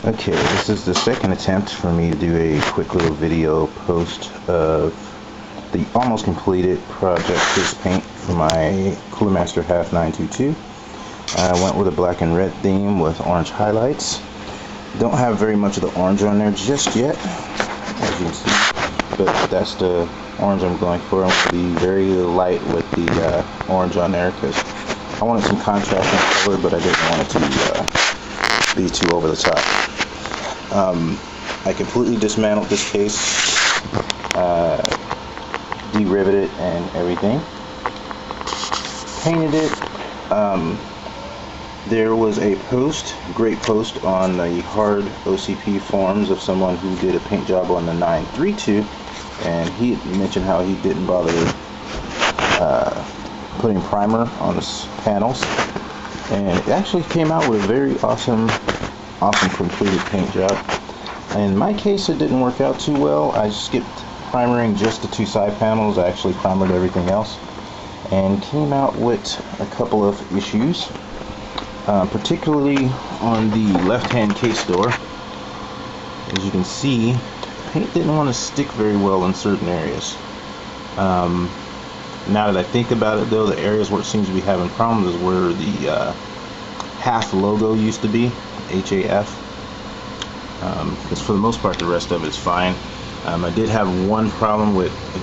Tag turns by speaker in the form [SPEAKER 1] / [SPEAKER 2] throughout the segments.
[SPEAKER 1] Okay, this is the second attempt for me to do a quick little video post of the almost completed project face paint for my Coolermaster HAF 922. I went with a black and red theme with orange highlights. Don't have very much of the orange on there just yet, as you can see, but that's the orange I'm going for. I'm going to be very light with the orange on there because I wanted some contrast in color, but I didn't want it to be too over the top. I completely dismantled this case, de-riveted it and everything, painted it. There was a great post on the hard OCP forums of someone who did a paint job on the 932, and he mentioned how he didn't bother putting primer on the panels, and it actually came out with a very awesome completed paint job. In my case, it didn't work out too well. I skipped primering just the two side panels. I actually primered everything else and came out with a couple of issues, particularly on the left-hand case door. As you can see, paint didn't want to stick very well in certain areas. Now that I think about it, though, the areas where it seems to be having problems is where the HAF logo used to be, HAF. Because for the most part, the rest of it is fine. I did have one problem with a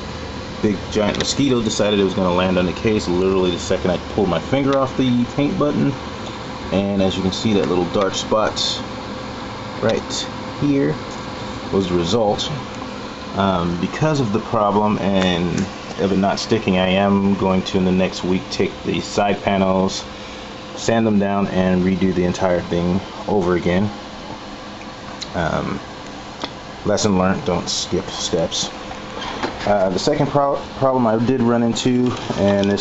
[SPEAKER 1] big giant mosquito decided it was going to land on the case literally the second I pulled my finger off the paint button. And as you can see, that little dark spot right here was the result. Because of the problem and of it not sticking, I am going to in the next week take the side panels, sand them down, and redo the entire thing over again. Lesson learned, don't skip steps. The second problem I did run into, and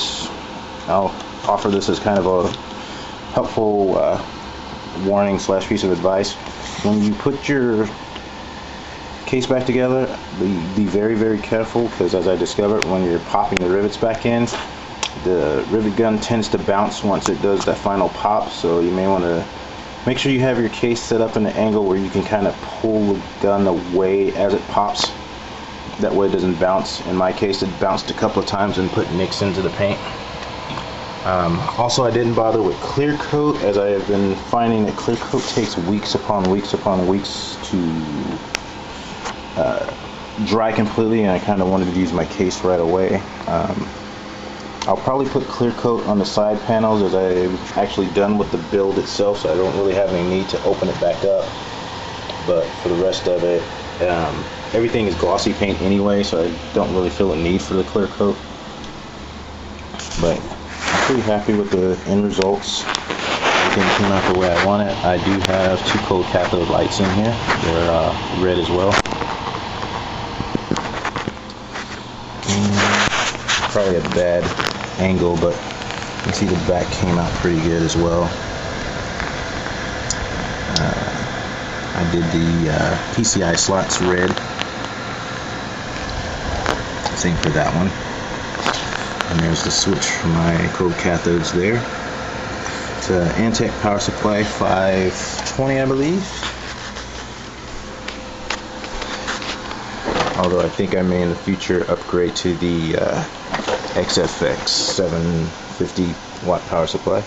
[SPEAKER 1] I'll offer this as kind of a helpful warning / piece of advice. When you put your case back together, be very, very careful, because as I discovered, when you're popping the rivets back in, the rivet gun tends to bounce once it does that final pop, so you may want to make sure you have your case set up in an angle where you can kind of pull the gun away as it pops. That way it doesn't bounce. In my case, it bounced a couple of times and put nicks into the paint. Also, I didn't bother with clear coat, as I have been finding that clear coat takes weeks upon weeks upon weeks to dry completely, and I kind of wanted to use my case right away. I'll probably put clear coat on the side panels, as I've actually done with the build itself, so I don't really have any need to open it back up. But for the rest of it, everything is glossy paint anyway, so I don't really feel a need for the clear coat. But I'm pretty happy with the end results. Everything came out the way I want it. I do have two cold cathode lights in here. They're red as well. Probably a bad angle, but you can see the back came out pretty good as well. I did the PCI slots red. Same for that one. And there's the switch for my cold cathodes there. It's an Antec power supply 520, I believe. Although I think I may in the future upgrade to the XFX 750 watt power supply.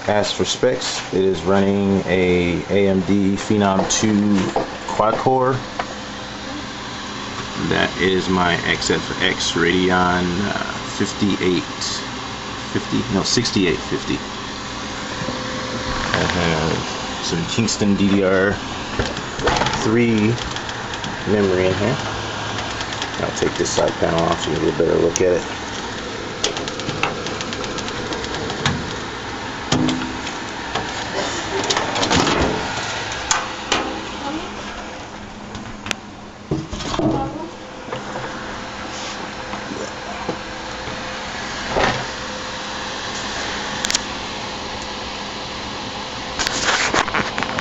[SPEAKER 1] As for specs, it is running a AMD Phenom 2 quad core. That is my XFX Radeon 6850. I have some Kingston DDR3 memory in here. I'll take this side panel off so you get a better look at it.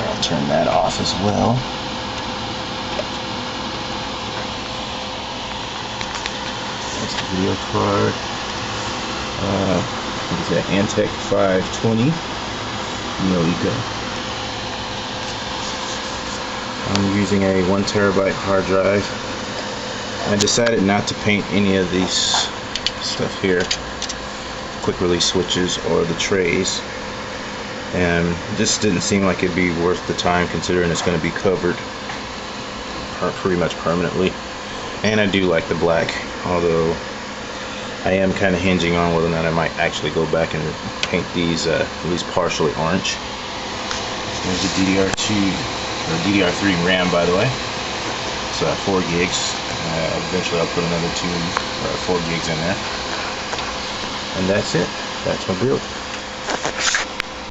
[SPEAKER 1] I'll turn that off as well. Video card. What is that? Antec 520. There we go. I'm using a 1 terabyte hard drive. I decided not to paint any of these stuff here, quick release switches or the trays, and this didn't seem like it'd be worth the time considering it's going to be covered pretty much permanently. And I do like the black, although I am kind of hinging on whether or not I might actually go back and paint these at least partially orange. There's the DDR2 or DDR3 RAM, by the way. It's 4 gigs. Eventually I'll put another 4 gigs in there. And that's it. That's my build.